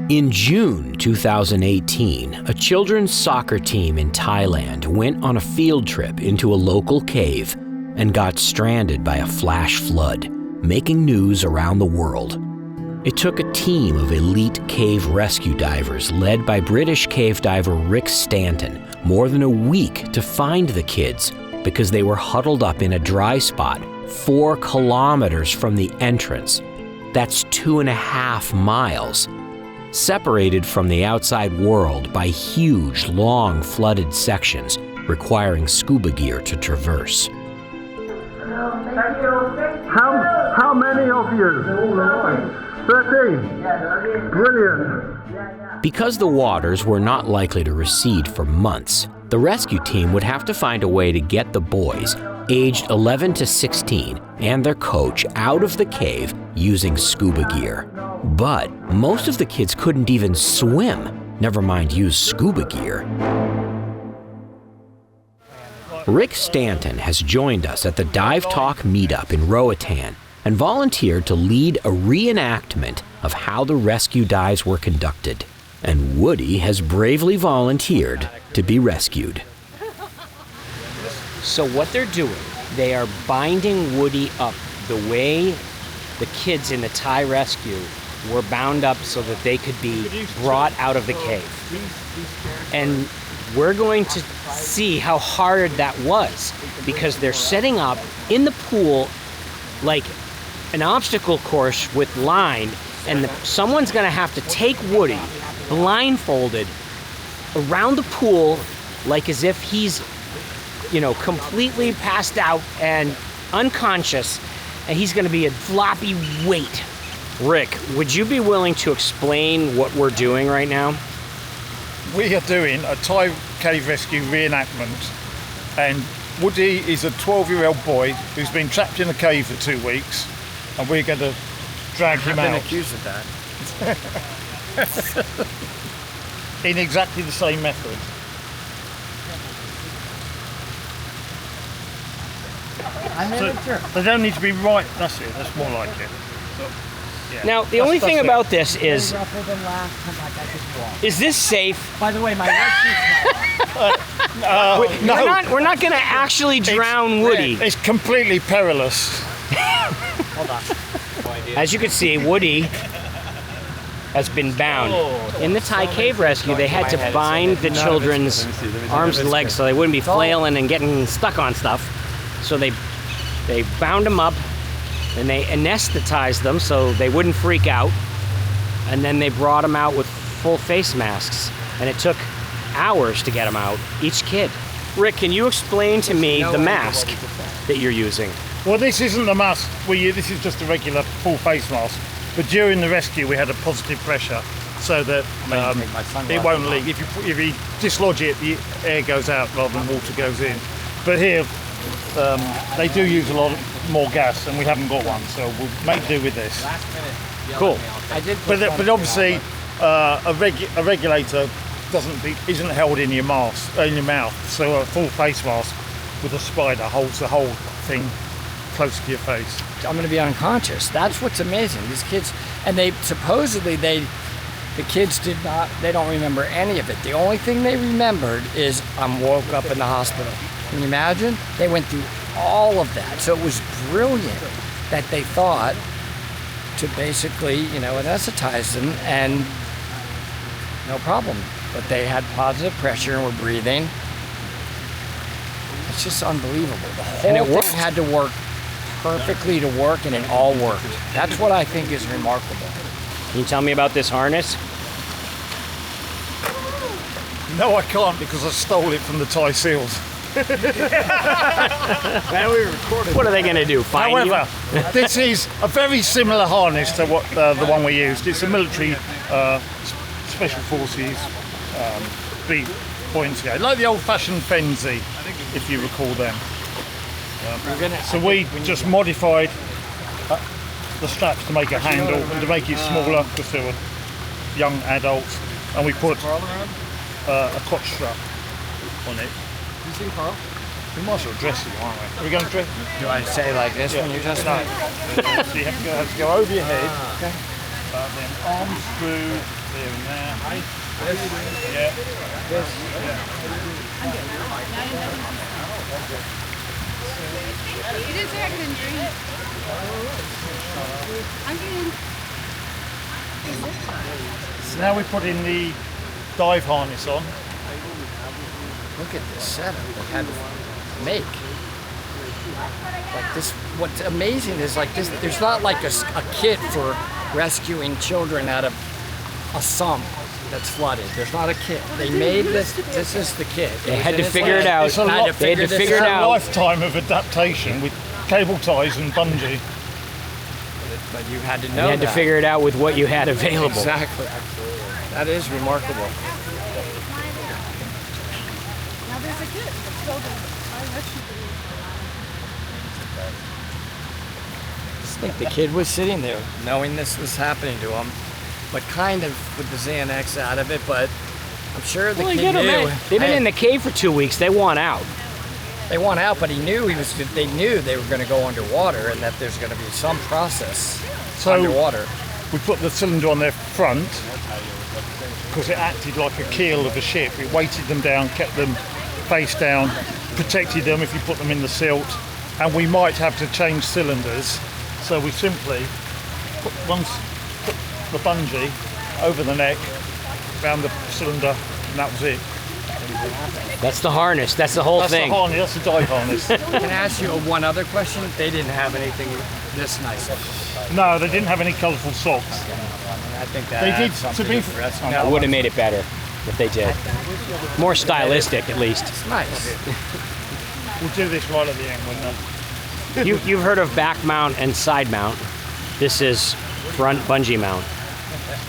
In June 2018, a children's soccer team in Thailand went on a field trip into a local cave and got stranded by a flash flood, making news around the world. It took a team of elite cave rescue divers led by British cave diver Rick Stanton more than a week to find the kids because they were huddled up in a dry spot 4 kilometers from the entrance. That's 2.5 miles. Separated from the outside world by huge, long, flooded sections requiring scuba gear to traverse. How many of you? 13. Brilliant. Because the waters were not likely to recede for months, the rescue team would have to find a way to get the boys, aged 11 to 16, and their coach out of the cave using scuba gear. But most of the kids couldn't even swim, never mind use scuba gear. Rick Stanton has joined us at the Dive Talk meetup in Roatan and volunteered to lead a reenactment of how the rescue dives were conducted. And Woody has bravely volunteered to be rescued. So what they're doing, they are binding Woody up the way the kids in the Thai rescue were bound up so that they could be brought out of the cave. And we're going to see how hard that was because they're setting up in the pool like an obstacle course with line, and someone's going to have to take Woody blindfolded around the pool like as if he's, completely passed out and unconscious, and he's going to be a floppy weight. Rick, would you be willing to explain what we're doing right now? We are doing a Thai cave rescue reenactment, and Woody is a 12-year-old boy who's been trapped in a cave for 2 weeks, and we're going to drag him out. I've been accused of that. In exactly the same method. They don't need to be right. That's it. That's more like it. So, yeah. Now, the only thing about this is this safe? By the way, my rescue's no. We're not going to actually drown Woody. It's completely perilous. Hold on. As you can see, Woody has been bound. In the Thai cave rescue, they had to bind the children's arms and legs so they wouldn't be flailing and getting stuck on stuff. So they bound them up, and they anesthetized them so they wouldn't freak out, and then they brought them out with full face masks, and it took hours to get them out, each kid. Rick, can you explain to me the mask that you're using? Well, this isn't the mask we use. This is just a regular full face mask. But during the rescue, we had a positive pressure so that it won't leak. If you dislodge it, the air goes out rather than water goes in. But here, they do use a lot more gas, and we haven't got one, so we'll make do with this. Cool. But obviously, a regulator isn't held in your mouth. So a full face mask with a spider holds the whole thing close to your face. I'm going to be unconscious. That's what's amazing. These kids, and they supposedly the kids they don't remember any of it. The only thing they remembered is I woke up in the hospital. Can you imagine? They went through all of that. So it was brilliant that they thought to basically, anesthetize them, and no problem. But they had positive pressure and were breathing. It's just unbelievable. The whole thing had to work perfectly to work, and it all worked. That's what I think is remarkable. Can you tell me about this harness? No, I can't, because I stole it from the Thai SEALs. What are they going to do? However, this is a very similar harness to what the one we used. It's a military special forces points scale, like the old-fashioned Fenzi, if you recall them. So we just modified the straps to make a handle and to make it smaller because they were young adults, and we put a crotch strap on it. You see, Carl? We might as well dress you, aren't we? Are we going to dress? Do I say like this when you dress me? So you have to go over your head, then arms through here and there. Yeah. You didn't say I couldn't drink. I'm getting. So now we're putting the dive harness on. Look at this setup they had to make. Like this, what's amazing is like this, there's not like a kit for rescuing children out of a sump that's flooded. There's not a kit. They made this, this is the kit. They had to figure it out. It's a lot- They had to figure it A out. lifetime of adaptation with cable ties and bungee. But you had to You know had to figure it out with what you had available. Exactly. That is remarkable. Now there's a kid. I just think the kid was sitting there knowing this was happening to him, but kind of with the Xanax out of it, but I'm sure the Well, kid get 'em, knew. man. They've been in the cave for 2 weeks. They want out. They want out, but he knew they knew they were going to go underwater and that there's going to be some process underwater. We put the cylinder on their front because it acted like a keel of a ship. It weighted them down, kept them face down, protected them if you put them in the silt, and we might have to change cylinders. So we simply put the bungee over the neck, around the cylinder, and that was it. That's the harness. That's the whole That's thing. the harness, that's the dive harness. Can I ask you one other question? They didn't have anything this nice. No, they didn't have any colourful socks. I think that They adds did, to something be the rest. It would have made it better if they did. More stylistic, at least. It's nice. We'll do this right at the end, wouldn't we? You've heard of back mount and side mount. This is front bungee mount.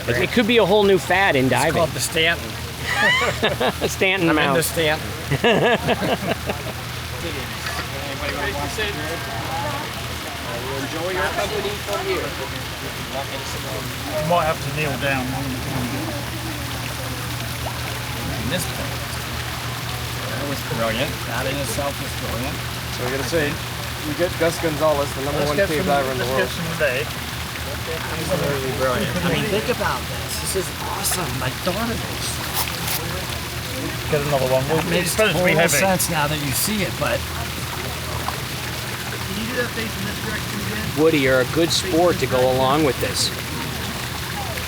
It could be a whole new fad in It's diving. called the Stanton. Stanton I'm mount. into Stanton. Enjoy your company from here. You might have to kneel down. And this thing. That was brilliant. That in itself was brilliant. So we're gonna say we get Gus Gonzalez, the number one cave diver in the world. Let's get some leg. Absolutely brilliant. I mean, think about this. This is awesome. My daughter knows. Get another one. Well, It makes it's supposed to be total heavy. sense now that you see it, but Woody, you're a good sport to go along with this. I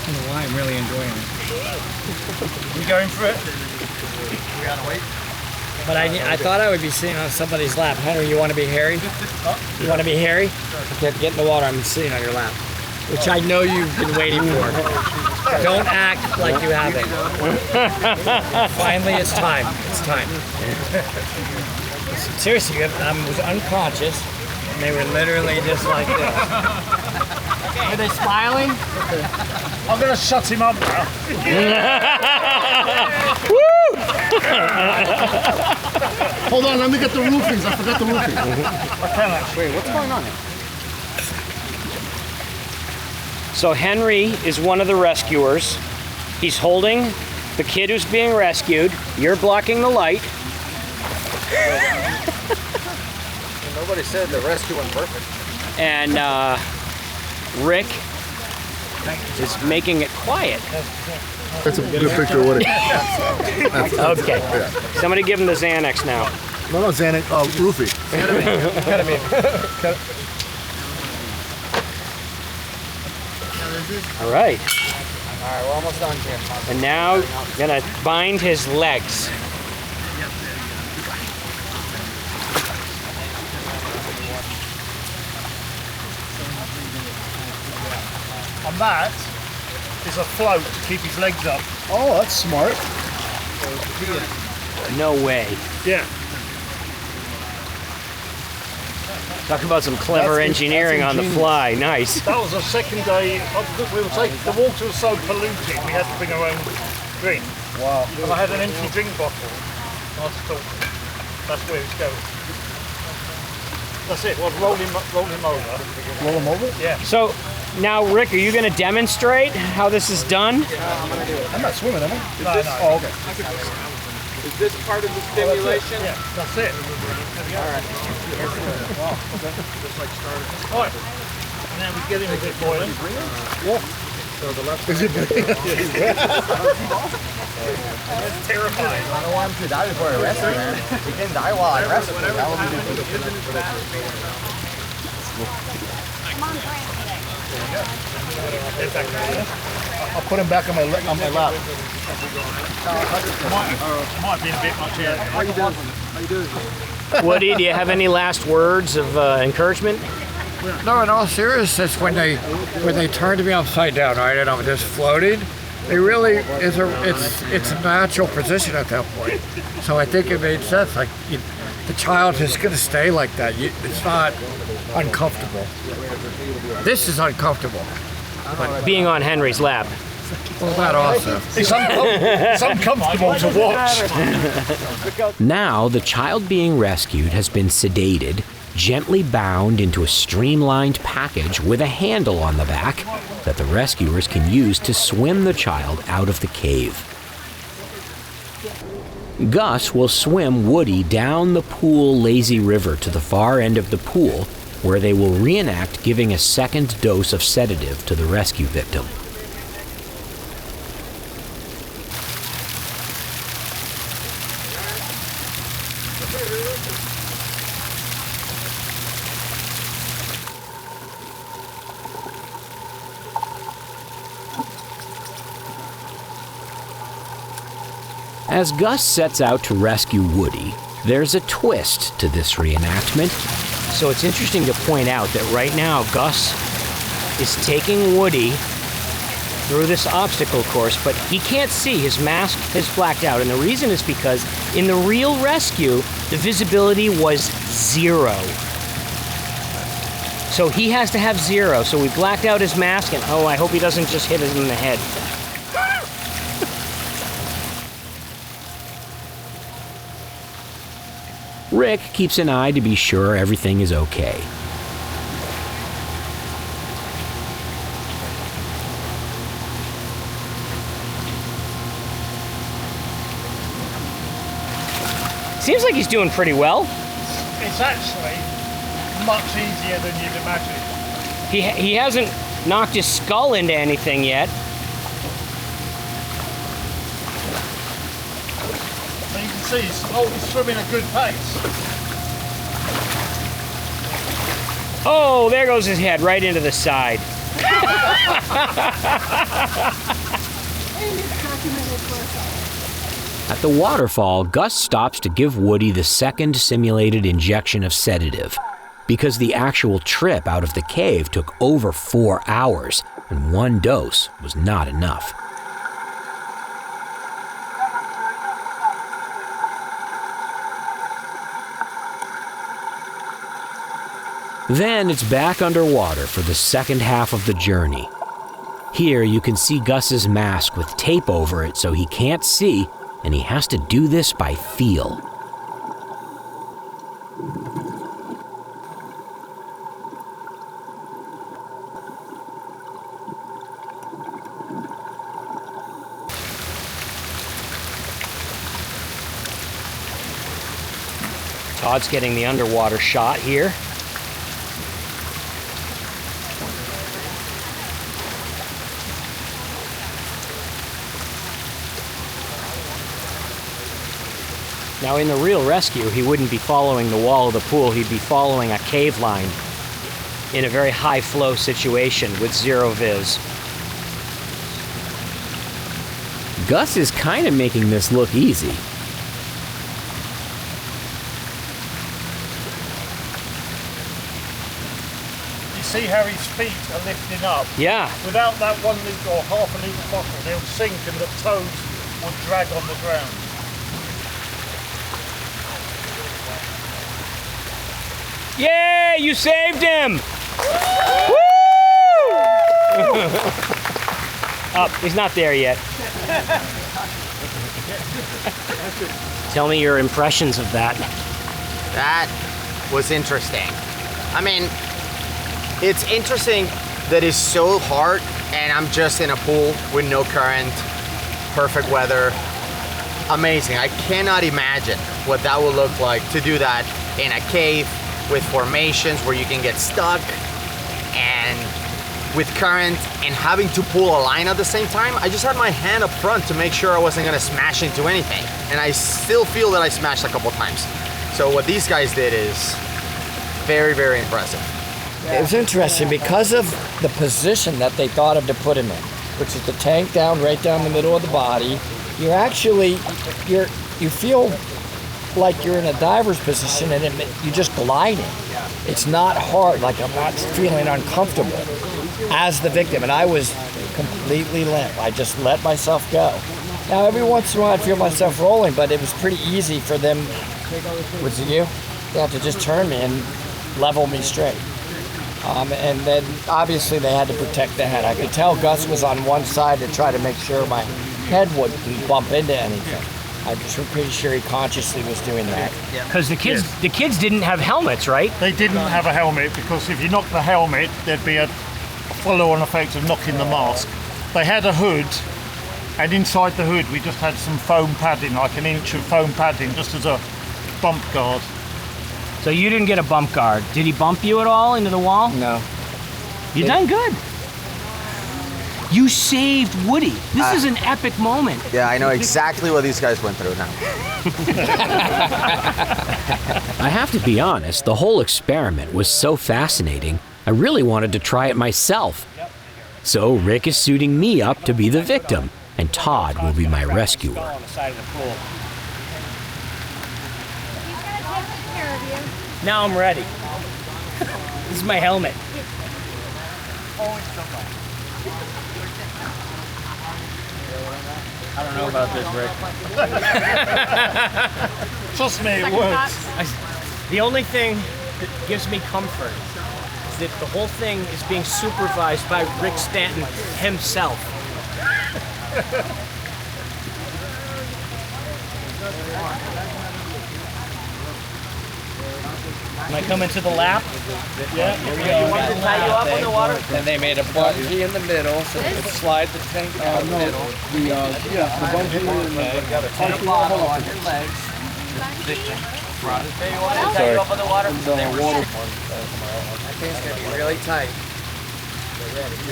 don't know why I'm really enjoying it. You going for it? But I thought I would be sitting on somebody's lap. Henry, you want to be Harry? You want to be Harry? Get in the water. I'm sitting on your lap, which I know you've been waiting for. Don't act like you haven't. Finally, it's time. It's time. Seriously, I was unconscious, and they were literally just like this. Are they smiling? I'm going to shut him up now. Hold on, let me get the roofings. I forgot the roofing. Wait, what's going on here? So Henry is one of the rescuers. He's holding the kid who's being rescued. You're blocking the light. Nobody said the rescue went perfect. And Rick is making it quiet. That's a good picture of Woody. Okay. Somebody give him the Xanax now. No, Xanax. Oh, roofie. All right. All right, we're almost done here. And now gonna bind his legs. And that is a float to keep his legs up. Oh, that's smart. No way. Yeah. Talk about some clever That's engineering on the ingenious. fly. Nice. That was the second day. We were taking, the water was so polluted, we had to bring our own drink. Wow. And I had an empty drink bottle. I thought, that's where it's going. That's it. Well, roll him over. Roll him over? Yeah. So now, Rick, are you going to demonstrate how this is done? I'm not swimming, am I? No. Oh, okay. Is this part of the stimulation? Yeah, that's it. All right. Now we get him a bit boiling. Is it That's terrifying. I don't want him to die before I arrest him, man. He can die while I arrest him. That will be I'll put him back on my lap. Might be a bit much here. How you doing? Woody, do you have any last words of encouragement? No, in all seriousness, when they turned me upside down, right, and I'm just floating, it really is it's a natural position at that point. So I think it made sense. Like the child is going to stay like that. It's not uncomfortable. This is uncomfortable. But being on Henry's lap. Well, that also. It's uncomfortable to watch. Now the child being rescued has been sedated, gently bound into a streamlined package with a handle on the back that the rescuers can use to swim the child out of the cave. Gus will swim Woody down the pool lazy river to the far end of the pool, where they will reenact giving a second dose of sedative to the rescue victim. As Gus sets out to rescue Woody, there's a twist to this reenactment. So it's interesting to point out that right now Gus is taking Woody through this obstacle course, but he can't see. His mask is blacked out, and the reason is because in the real rescue, the visibility was 0. So he has to have 0. So we blacked out his mask, and oh, I hope he doesn't just hit us in the head. Rick keeps an eye to be sure everything is okay. Seems like he's doing pretty well. It's actually much easier than you'd imagine. He hasn't knocked his skull into anything yet. So you can see he's swimming at a good pace. Oh, there goes his head right into the side. At the waterfall, Gus stops to give Woody the second simulated injection of sedative, because the actual trip out of the cave took over 4 hours, and 1 dose was not enough. Then it's back underwater for the second half of the journey. Here you can see Gus's mask with tape over it so he can't see, and he has to do this by feel. Todd's getting the underwater shot here. Now in the real rescue, he wouldn't be following the wall of the pool, he'd be following a cave line in a very high flow situation with 0 viz. Gus is kind of making this look easy. You see how his feet are lifting up? Yeah. Without that 1 litre or half a litre bottle, they'll sink and the toes will drag on the ground. Yay, you saved him! Woo! Oh, he's not there yet. Tell me your impressions of that. That was interesting. I mean, it's interesting that it's so hard and I'm just in a pool with no current, perfect weather. Amazing. I cannot imagine what that would look like to do that in a cave with formations where you can get stuck and with current and having to pull a line at the same time, I just had my hand up front to make sure I wasn't gonna smash into anything. And I still feel that I smashed a couple times. So what these guys did is very, very impressive. It was interesting because of the position that they thought of to put him in, which is the tank down right down the middle of the body. You're actually, you feel like you're in a diver's position and you're just gliding. It's not hard, like I'm not feeling uncomfortable as the victim. And I was completely limp. I just let myself go. Now every once in a while I'd feel myself rolling, but it was pretty easy for them, was it you? They had to just turn me and level me straight. And then obviously they had to protect the head. I could tell Gus was on one side to try to make sure my head wouldn't bump into anything. I'm pretty sure he consciously was doing that. Because the kids didn't have helmets, right? They didn't have a helmet because if you knocked the helmet, there'd be a follow-on effect of knocking the mask. They had a hood, and inside the hood we just had some foam padding, like an inch of foam padding, just as a bump guard. So you didn't get a bump guard. Did he bump you at all into the wall? No. You done good. You saved Woody. This is an epic moment. Yeah, I know exactly what these guys went through now. I have to be honest, the whole experiment was so fascinating, I really wanted to try it myself. So Rick is suiting me up to be the victim, and Todd will be my rescuer. He's gonna take care of you. Now I'm ready. This is my helmet. I don't know about this, Rick. Trust me, it works. The only thing that gives me comfort is that the whole thing is being supervised by Rick Stanton himself. Can I come into the lap? Yeah, Here we go. Want to tie you up on the water? And they made a bungee in the middle, so they could slide the tank down the middle. The bungee and Put a bottle on your legs. Tie you up on the water? I think it's gonna be really tight.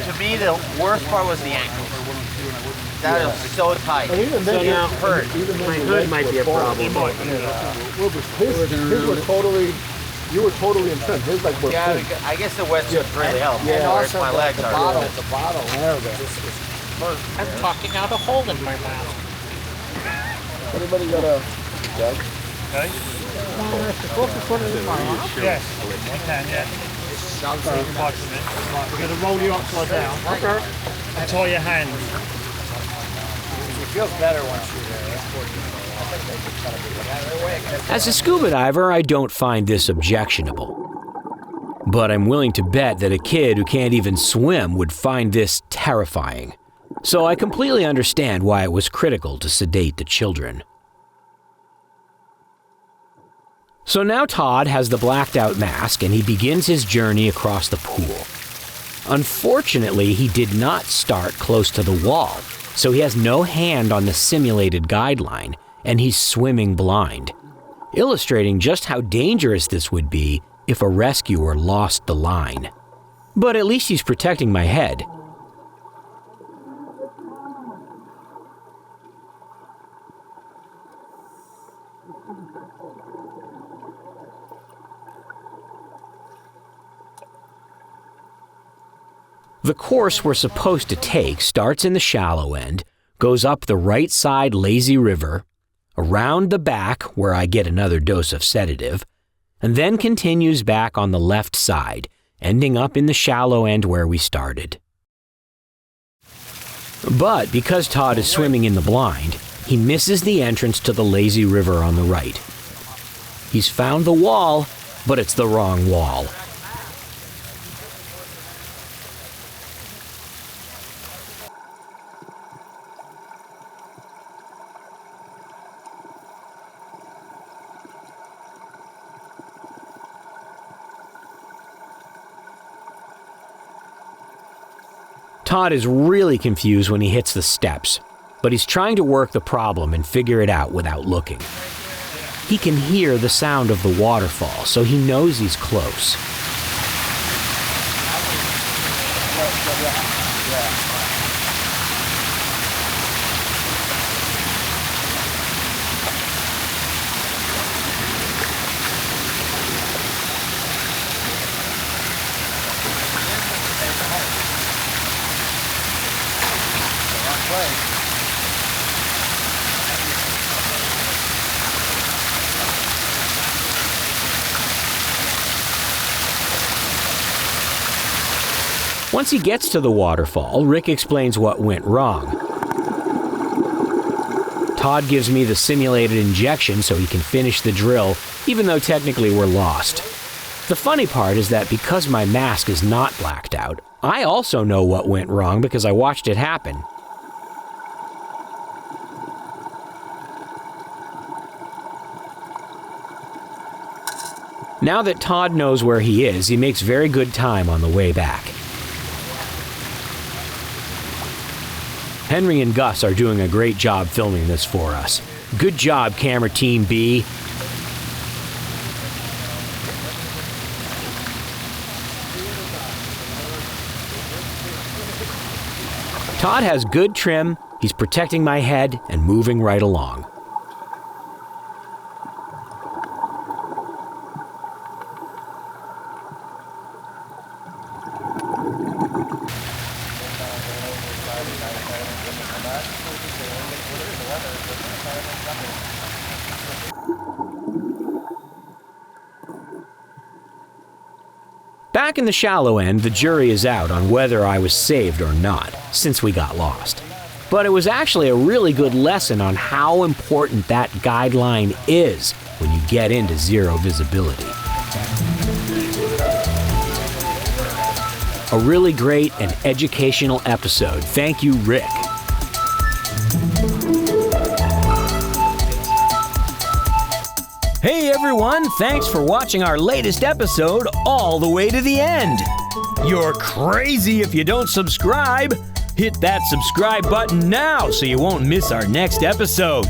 To me, the worst part was the ankle. That is so tight. And even then, So now I'm hurt. My hood might be a problem. his was totally, you were totally intense. His like was Yeah, thin. I guess the wetsuit really helped. And Whereas also my legs the are. bottle. The there we go. I'm talking out a hole in my mouth. Anybody got a jug? Okay. Yes, you can, yeah. We're going to roll you upside down and tie your hands. It feels better once you're there. As a scuba diver, I don't find this objectionable. But I'm willing to bet that a kid who can't even swim would find this terrifying. So I completely understand why it was critical to sedate the children. So now Todd has the blacked out mask and he begins his journey across the pool. Unfortunately, he did not start close to the wall, so he has no hand on the simulated guideline and he's swimming blind, illustrating just how dangerous this would be if a rescuer lost the line. But at least he's protecting my head. The course we're supposed to take starts in the shallow end, goes up the right side lazy river, around the back where I get another dose of sedative, and then continues back on the left side, ending up in the shallow end where we started. But because Todd is swimming in the blind, he misses the entrance to the lazy river on the right. He's found the wall, but it's the wrong wall. Todd is really confused when he hits the steps, but he's trying to work the problem and figure it out without looking. He can hear the sound of the waterfall, so he knows he's close. Once he gets to the waterfall, Rick explains what went wrong. Todd gives me the simulated injection so he can finish the drill, even though technically we're lost. The funny part is that because my mask is not blacked out, I also know what went wrong because I watched it happen. Now that Todd knows where he is, he makes very good time on the way back. Henry and Gus are doing a great job filming this for us. Good job, camera team B. Todd has good trim, he's protecting my head and moving right along. Back in the shallow end, the jury is out on whether I was saved or not, since we got lost. But it was actually a really good lesson on how important that guideline is when you get into zero visibility. A really great and educational episode. Thank you, Rick. Hey everyone, thanks for watching our latest episode all the way to the end. You're crazy if you don't subscribe. Hit that subscribe button now so you won't miss our next episode.